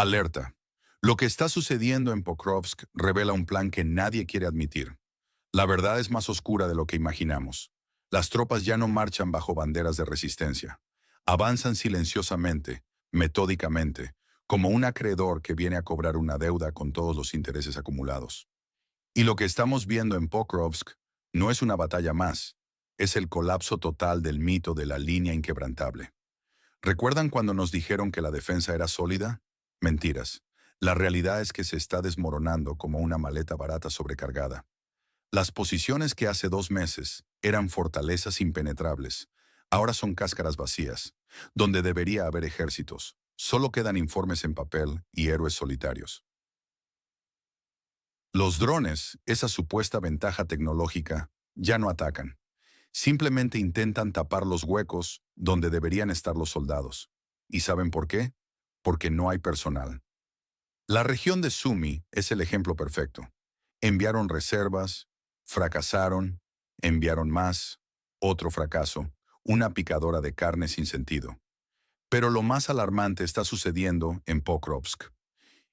Alerta. Lo que está sucediendo en Pokrovsk revela un plan que nadie quiere admitir. La verdad es más oscura de lo que imaginamos. Las tropas ya no marchan bajo banderas de resistencia. Avanzan silenciosamente, metódicamente, como un acreedor que viene a cobrar una deuda con todos los intereses acumulados. Y lo que estamos viendo en Pokrovsk no es una batalla más, es el colapso total del mito de la línea inquebrantable. ¿Recuerdan cuando nos dijeron que la defensa era sólida? Mentiras. La realidad es que se está desmoronando como una maleta barata sobrecargada. Las posiciones que hace 2 meses eran fortalezas impenetrables, ahora son cáscaras vacías, donde debería haber ejércitos. Solo quedan informes en papel y héroes solitarios. Los drones, esa supuesta ventaja tecnológica, ya no atacan. Simplemente intentan tapar los huecos donde deberían estar los soldados. ¿Y saben por qué? Porque no hay personal. La región de Sumy es el ejemplo perfecto. Enviaron reservas, fracasaron, enviaron más, otro fracaso, una picadora de carne sin sentido. Pero lo más alarmante está sucediendo en Pokrovsk.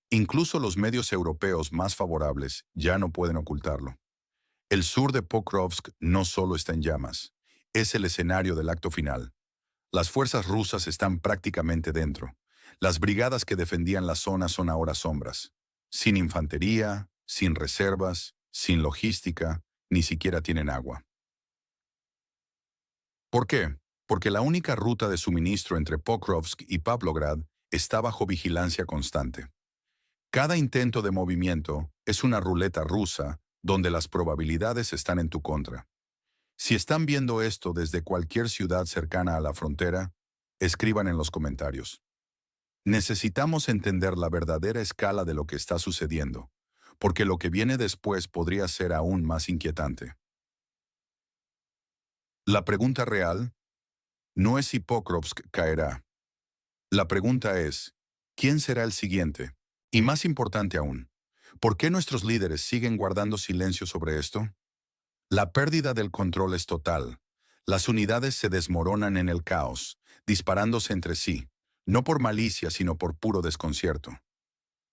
Incluso los medios europeos más favorables ya no pueden ocultarlo. El sur de Pokrovsk no solo está en llamas, es el escenario del acto final. Las fuerzas rusas están prácticamente dentro. Las brigadas que defendían la zona son ahora sombras. Sin infantería, sin reservas, sin logística, ni siquiera tienen agua. ¿Por qué? Porque la única ruta de suministro entre Pokrovsk y Pavlograd está bajo vigilancia constante. Cada intento de movimiento es una ruleta rusa donde las probabilidades están en tu contra. Si están viendo esto desde cualquier ciudad cercana a la frontera, escriban en los comentarios. Necesitamos entender la verdadera escala de lo que está sucediendo, porque lo que viene después podría ser aún más inquietante. La pregunta real no es si Pokrovsk caerá. La pregunta es, ¿quién será el siguiente? Y más importante aún, ¿por qué nuestros líderes siguen guardando silencio sobre esto? La pérdida del control es total. Las unidades se desmoronan en el caos, disparándose entre sí, no por malicia sino por puro desconcierto.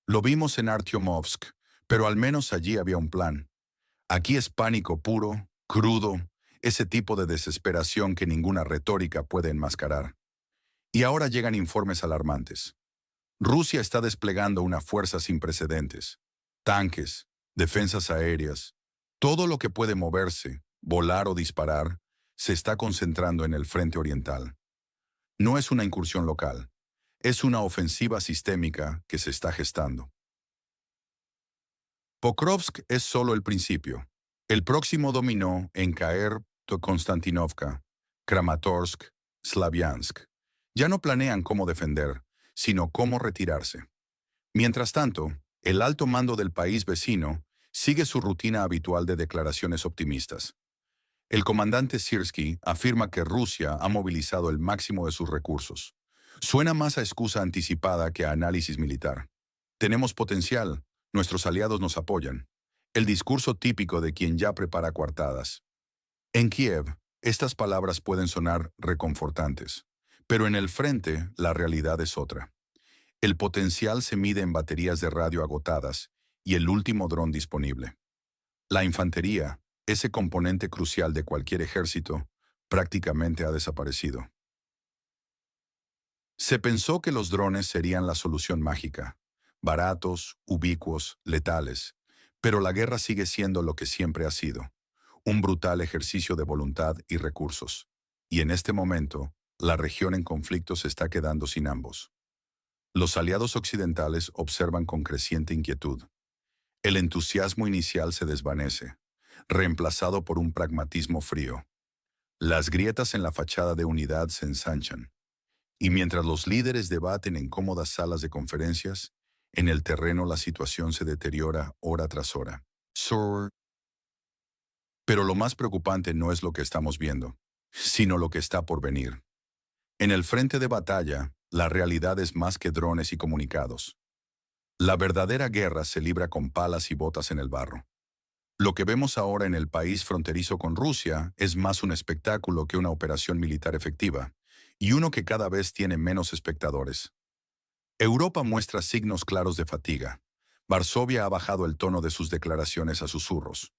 Lo vimos en Artyomovsk, pero al menos allí había un plan. Aquí es pánico puro, crudo, ese tipo de desesperación que ninguna retórica puede enmascarar. Y ahora llegan informes alarmantes. Rusia está desplegando una fuerza sin precedentes. Tanques, defensas aéreas, todo lo que puede moverse, volar o disparar, se está concentrando en el frente oriental. No es una incursión local, es una ofensiva sistémica que se está gestando. Pokrovsk es solo el principio. El próximo dominó en caer Konstantinovka, Kramatorsk, Slaviansk. Ya no planean cómo defender, sino cómo retirarse. Mientras tanto, el alto mando del país vecino sigue su rutina habitual de declaraciones optimistas. El comandante Sirski afirma que Rusia ha movilizado el máximo de sus recursos. Suena más a excusa anticipada que a análisis militar. Tenemos potencial, nuestros aliados nos apoyan. El discurso típico de quien ya prepara coartadas. En Kiev, estas palabras pueden sonar reconfortantes, pero en el frente la realidad es otra. El potencial se mide en baterías de radio agotadas y el último dron disponible. La infantería, ese componente crucial de cualquier ejército, prácticamente ha desaparecido. Se pensó que los drones serían la solución mágica, baratos, ubicuos, letales, pero la guerra sigue siendo lo que siempre ha sido, un brutal ejercicio de voluntad y recursos. Y en este momento, la región en conflicto se está quedando sin ambos. Los aliados occidentales observan con creciente inquietud. El entusiasmo inicial se desvanece, reemplazado por un pragmatismo frío. Las grietas en la fachada de unidad se ensanchan. Y mientras los líderes debaten en cómodas salas de conferencias, en el terreno la situación se deteriora hora tras hora. Pero lo más preocupante no es lo que estamos viendo, sino lo que está por venir. En el frente de batalla, la realidad es más que drones y comunicados. La verdadera guerra se libra con palas y botas en el barro. Lo que vemos ahora en el país fronterizo con Rusia es más un espectáculo que una operación militar efectiva, y uno que cada vez tiene menos espectadores. Europa muestra signos claros de fatiga. Varsovia ha bajado el tono de sus declaraciones a susurros.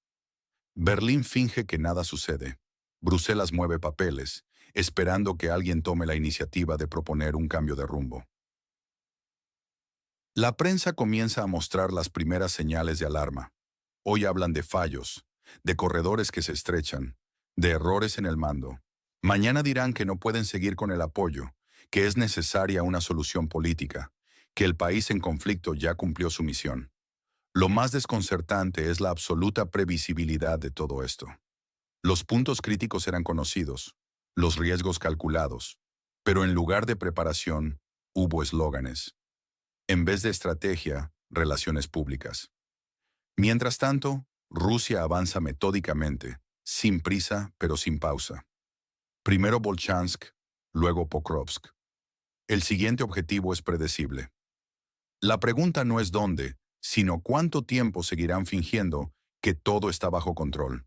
Berlín finge que nada sucede. Bruselas mueve papeles, esperando que alguien tome la iniciativa de proponer un cambio de rumbo. La prensa comienza a mostrar las primeras señales de alarma. Hoy hablan de fallos, de corredores que se estrechan, de errores en el mando. Mañana dirán que no pueden seguir con el apoyo, que es necesaria una solución política, que el país en conflicto ya cumplió su misión. Lo más desconcertante es la absoluta previsibilidad de todo esto. Los puntos críticos eran conocidos, los riesgos calculados, pero en lugar de preparación, hubo eslóganes. En vez de estrategia, relaciones públicas. Mientras tanto, Rusia avanza metódicamente, sin prisa pero sin pausa. Primero Volchansk, luego Pokrovsk. El siguiente objetivo es predecible. La pregunta no es dónde, sino cuánto tiempo seguirán fingiendo que todo está bajo control.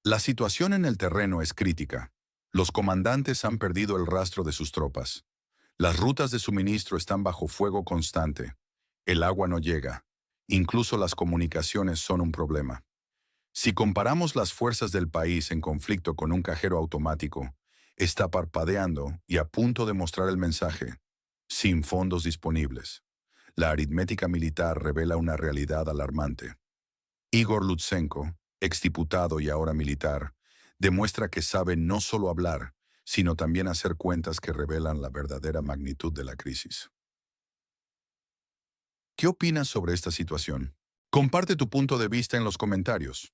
La situación en el terreno es crítica. Los comandantes han perdido el rastro de sus tropas. Las rutas de suministro están bajo fuego constante. El agua no llega. Incluso las comunicaciones son un problema. Si comparamos las fuerzas del país en conflicto con un cajero automático, está parpadeando y a punto de mostrar el mensaje, sin fondos disponibles. La aritmética militar revela una realidad alarmante. Igor Lutsenko, exdiputado y ahora militar, demuestra que sabe no solo hablar, sino también hacer cuentas que revelan la verdadera magnitud de la crisis. ¿Qué opinas sobre esta situación? Comparte tu punto de vista en los comentarios.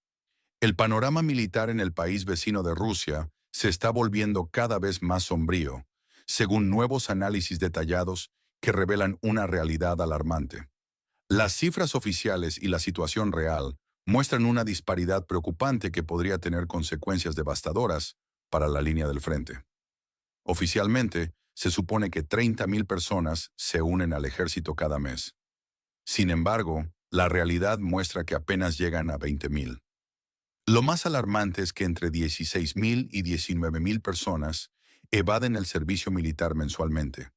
El panorama militar en el país vecino de Rusia se está volviendo cada vez más sombrío, según nuevos análisis detallados que revelan una realidad alarmante. Las cifras oficiales y la situación real muestran una disparidad preocupante que podría tener consecuencias devastadoras para la línea del frente. Oficialmente, se supone que 30.000 personas se unen al ejército cada mes. Sin embargo, la realidad muestra que apenas llegan a 20.000. Lo más alarmante es que entre 16.000 y 19.000 personas evaden el servicio militar mensualmente.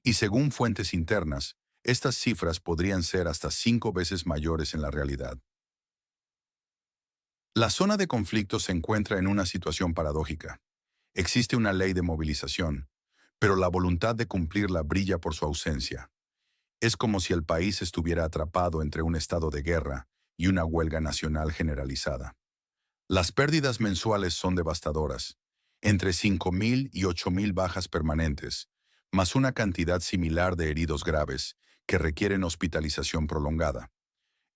Y según fuentes internas, estas cifras podrían ser hasta 5 veces mayores en la realidad. La zona de conflicto se encuentra en una situación paradójica. Existe una ley de movilización, pero la voluntad de cumplirla brilla por su ausencia. Es como si el país estuviera atrapado entre un estado de guerra y una huelga nacional generalizada. Las pérdidas mensuales son devastadoras, entre 5.000 y 8.000 bajas permanentes, más una cantidad similar de heridos graves que requieren hospitalización prolongada.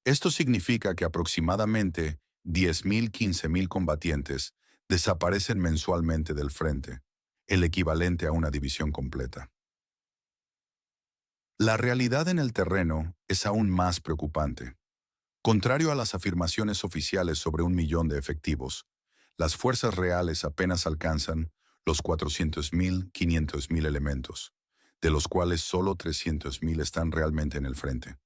Esto significa que aproximadamente 10.000, 15.000 combatientes desaparecen mensualmente del frente, el equivalente a una división completa. La realidad en el terreno es aún más preocupante. Contrario a las afirmaciones oficiales sobre 1 millón de efectivos, las fuerzas reales apenas alcanzan los 400.000, 500.000 elementos, de los cuales solo 300.000 están realmente en el frente.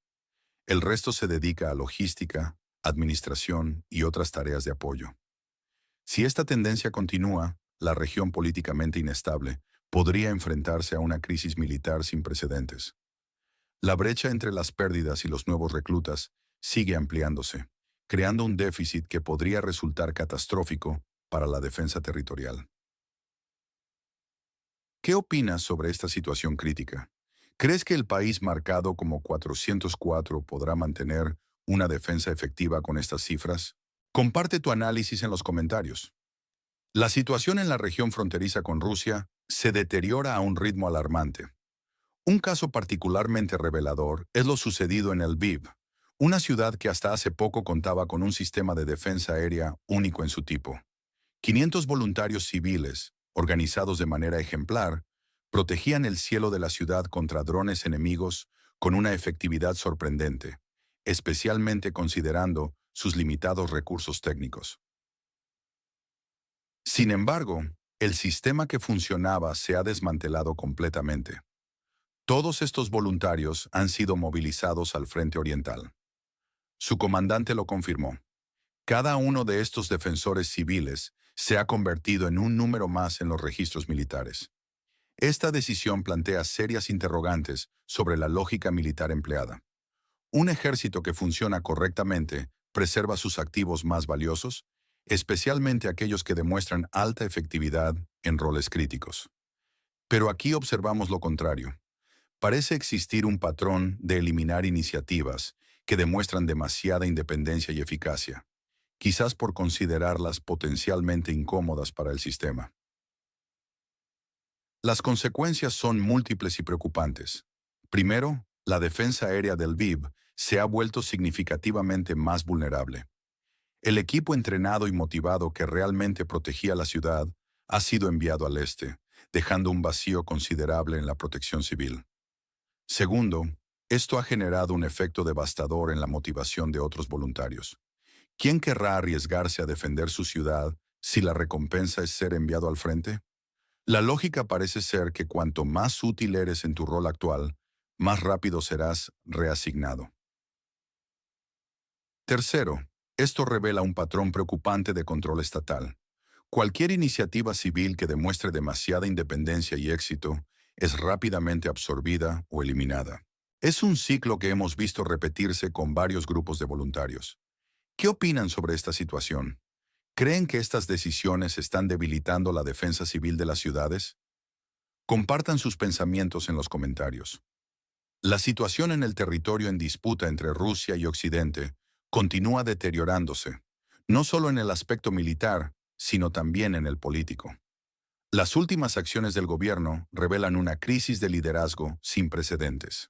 El resto se dedica a logística, administración y otras tareas de apoyo. Si esta tendencia continúa, la región políticamente inestable podría enfrentarse a una crisis militar sin precedentes. La brecha entre las pérdidas y los nuevos reclutas sigue ampliándose, creando un déficit que podría resultar catastrófico para la defensa territorial. ¿Qué opinas sobre esta situación crítica? ¿Crees que el país marcado como 404 podrá mantener una defensa efectiva con estas cifras? Comparte tu análisis en los comentarios. La situación en la región fronteriza con Rusia se deteriora a un ritmo alarmante. Un caso particularmente revelador es lo sucedido en Lviv, una ciudad que hasta hace poco contaba con un sistema de defensa aérea único en su tipo. 500 voluntarios civiles, organizados de manera ejemplar, protegían el cielo de la ciudad contra drones enemigos con una efectividad sorprendente, especialmente considerando sus limitados recursos técnicos. Sin embargo, el sistema que funcionaba se ha desmantelado completamente. Todos estos voluntarios han sido movilizados al frente oriental. Su comandante lo confirmó. Cada uno de estos defensores civiles se ha convertido en un número más en los registros militares. Esta decisión plantea serias interrogantes sobre la lógica militar empleada. Un ejército que funciona correctamente preserva sus activos más valiosos, especialmente aquellos que demuestran alta efectividad en roles críticos. Pero aquí observamos lo contrario. Parece existir un patrón de eliminar iniciativas que demuestran demasiada independencia y eficacia, quizás por considerarlas potencialmente incómodas para el sistema. Las consecuencias son múltiples y preocupantes. Primero, la defensa aérea del VIV se ha vuelto significativamente más vulnerable. El equipo entrenado y motivado que realmente protegía la ciudad ha sido enviado al este, dejando un vacío considerable en la protección civil. Segundo, esto ha generado un efecto devastador en la motivación de otros voluntarios. ¿Quién querrá arriesgarse a defender su ciudad si la recompensa es ser enviado al frente? La lógica parece ser que cuanto más útil eres en tu rol actual, más rápido serás reasignado. Tercero, esto revela un patrón preocupante de control estatal. Cualquier iniciativa civil que demuestre demasiada independencia y éxito es rápidamente absorbida o eliminada. Es un ciclo que hemos visto repetirse con varios grupos de voluntarios. ¿Qué opinan sobre esta situación? ¿Creen que estas decisiones están debilitando la defensa civil de las ciudades? Compartan sus pensamientos en los comentarios. La situación en el territorio en disputa entre Rusia y Occidente continúa deteriorándose, no solo en el aspecto militar, sino también en el político. Las últimas acciones del gobierno revelan una crisis de liderazgo sin precedentes.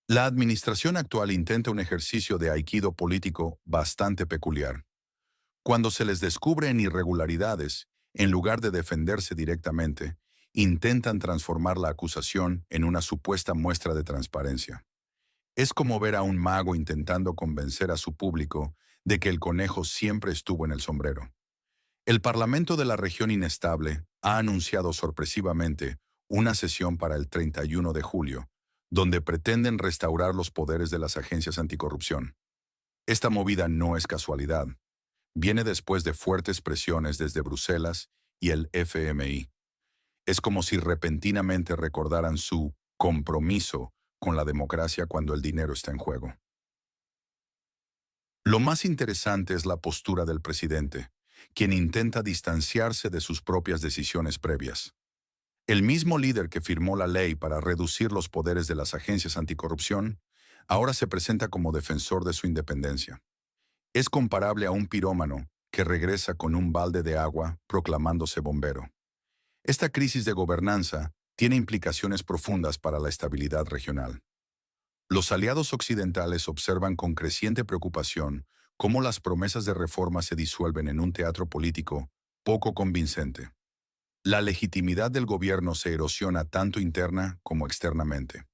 La administración actual intenta un ejercicio de aikido político bastante peculiar. Cuando se les descubren irregularidades, en lugar de defenderse directamente, intentan transformar la acusación en una supuesta muestra de transparencia. Es como ver a un mago intentando convencer a su público de que el conejo siempre estuvo en el sombrero. El Parlamento de la región inestable ha anunciado sorpresivamente una sesión para el 31 de julio, donde pretenden restaurar los poderes de las agencias anticorrupción. Esta movida no es casualidad. Viene después de fuertes presiones desde Bruselas y el FMI. Es como si repentinamente recordaran su compromiso con la democracia cuando el dinero está en juego. Lo más interesante es la postura del presidente, quien intenta distanciarse de sus propias decisiones previas. El mismo líder que firmó la ley para reducir los poderes de las agencias anticorrupción, ahora se presenta como defensor de su independencia. Es comparable a un pirómano que regresa con un balde de agua proclamándose bombero. Esta crisis de gobernanza tiene implicaciones profundas para la estabilidad regional. Los aliados occidentales observan con creciente preocupación cómo las promesas de reforma se disuelven en un teatro político poco convincente. La legitimidad del gobierno se erosiona tanto interna como externamente.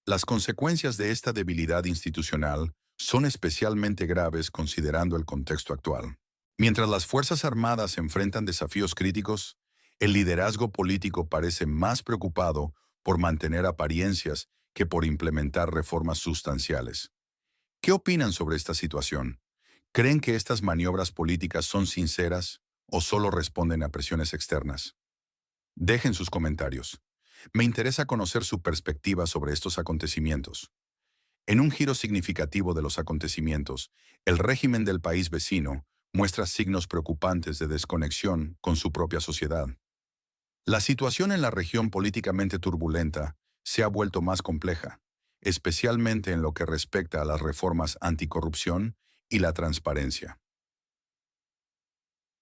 Las consecuencias de esta debilidad institucional son especialmente graves considerando el contexto actual. Mientras las Fuerzas Armadas enfrentan desafíos críticos, el liderazgo político parece más preocupado por mantener apariencias que por implementar reformas sustanciales. ¿Qué opinan sobre esta situación? ¿Creen que estas maniobras políticas son sinceras o solo responden a presiones externas? Dejen sus comentarios. Me interesa conocer su perspectiva sobre estos acontecimientos. En un giro significativo de los acontecimientos, el régimen del país vecino muestra signos preocupantes de desconexión con su propia sociedad. La situación en la región políticamente turbulenta se ha vuelto más compleja, especialmente en lo que respecta a las reformas anticorrupción y la transparencia.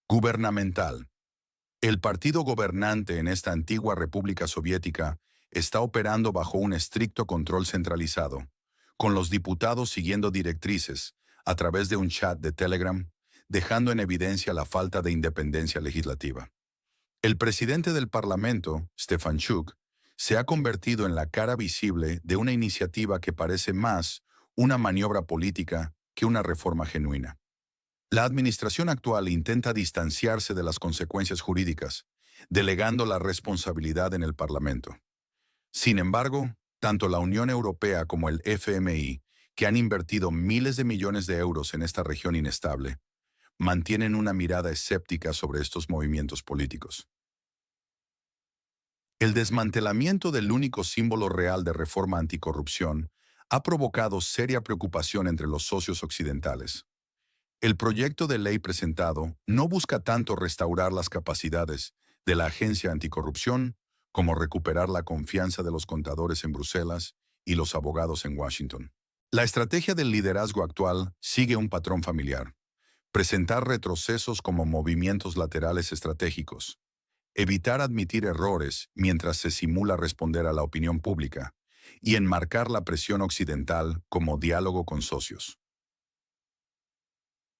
Gubernamental. El partido gobernante en esta antigua república soviética está operando bajo un estricto control centralizado, con los diputados siguiendo directrices a través de un chat de Telegram, dejando en evidencia la falta de independencia legislativa. El presidente del Parlamento, Stefanchuk, se ha convertido en la cara visible de una iniciativa que parece más una maniobra política que una reforma genuina. La administración actual intenta distanciarse de las consecuencias jurídicas, delegando la responsabilidad en el Parlamento. Sin embargo, tanto la Unión Europea como el FMI, que han invertido miles de millones de euros en esta región inestable, mantienen una mirada escéptica sobre estos movimientos políticos. El desmantelamiento del único símbolo real de reforma anticorrupción ha provocado seria preocupación entre los socios occidentales. El proyecto de ley presentado no busca tanto restaurar las capacidades de la agencia anticorrupción como recuperar la confianza de los contadores en Bruselas y los abogados en Washington. La estrategia del liderazgo actual sigue un patrón familiar: presentar retrocesos como movimientos laterales estratégicos, evitar admitir errores mientras se simula responder a la opinión pública, y enmarcar la presión occidental como diálogo con socios.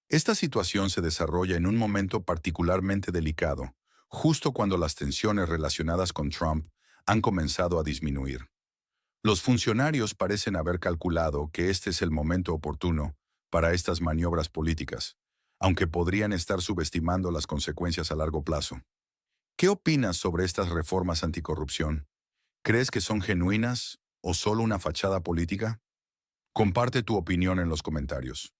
Esta situación se desarrolla en un momento particularmente delicado, justo cuando las tensiones relacionadas con Trump han comenzado a disminuir. Los funcionarios parecen haber calculado que este es el momento oportuno para estas maniobras políticas, aunque podrían estar subestimando las consecuencias a largo plazo. ¿Qué opinas sobre estas reformas anticorrupción? ¿Crees que son genuinas o solo una fachada política? Comparte tu opinión en los comentarios.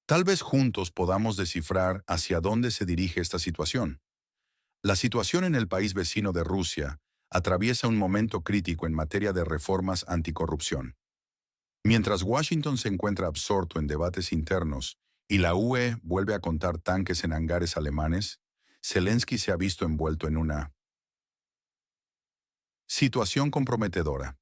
Tal vez juntos podamos descifrar hacia dónde se dirige esta situación. La situación en el país vecino de Rusia atraviesa un momento crítico en materia de reformas anticorrupción. Mientras Washington se encuentra absorto en debates internos y la UE vuelve a contar tanques en hangares alemanes, Zelensky se ha visto envuelto en una situación comprometedora.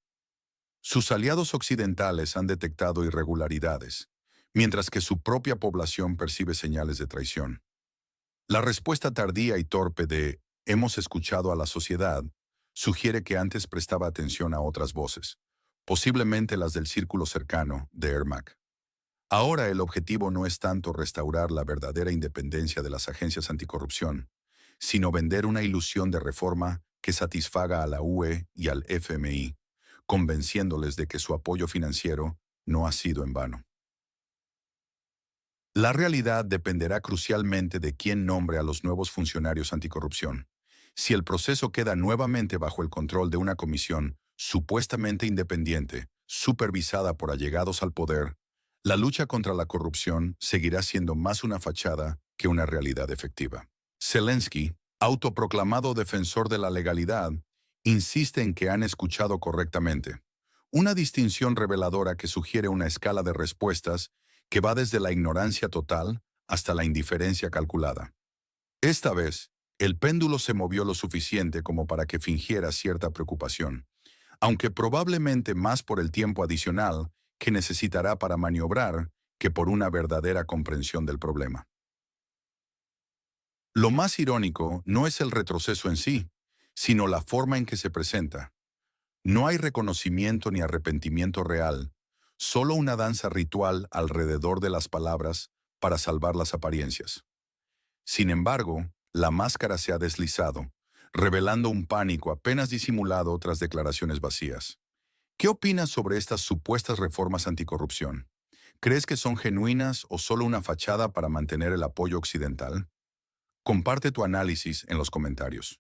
Sus aliados occidentales han detectado irregularidades, mientras que su propia población percibe señales de traición. La respuesta tardía y torpe de «hemos escuchado a la sociedad» sugiere que antes prestaba atención a otras voces, posiblemente las del círculo cercano de Ermak. Ahora el objetivo no es tanto restaurar la verdadera independencia de las agencias anticorrupción, sino vender una ilusión de reforma que satisfaga a la UE y al FMI, convenciéndoles de que su apoyo financiero no ha sido en vano. La realidad dependerá crucialmente de quién nombre a los nuevos funcionarios anticorrupción. Si el proceso queda nuevamente bajo el control de una comisión supuestamente independiente, supervisada por allegados al poder, la lucha contra la corrupción seguirá siendo más una fachada que una realidad efectiva. Zelensky, autoproclamado defensor de la legalidad, insiste en que han escuchado correctamente, una distinción reveladora que sugiere una escala de respuestas que va desde la ignorancia total hasta la indiferencia calculada. Esta vez, el péndulo se movió lo suficiente como para que fingiera cierta preocupación, aunque probablemente más por el tiempo adicional que necesitará para maniobrar que por una verdadera comprensión del problema. Lo más irónico no es el retroceso en sí, sino la forma en que se presenta. No hay reconocimiento ni arrepentimiento real, solo una danza ritual alrededor de las palabras para salvar las apariencias. Sin embargo, la máscara se ha deslizado, revelando un pánico apenas disimulado tras declaraciones vacías. ¿Qué opinas sobre estas supuestas reformas anticorrupción? ¿Crees que son genuinas o solo una fachada para mantener el apoyo occidental? Comparte tu análisis en los comentarios.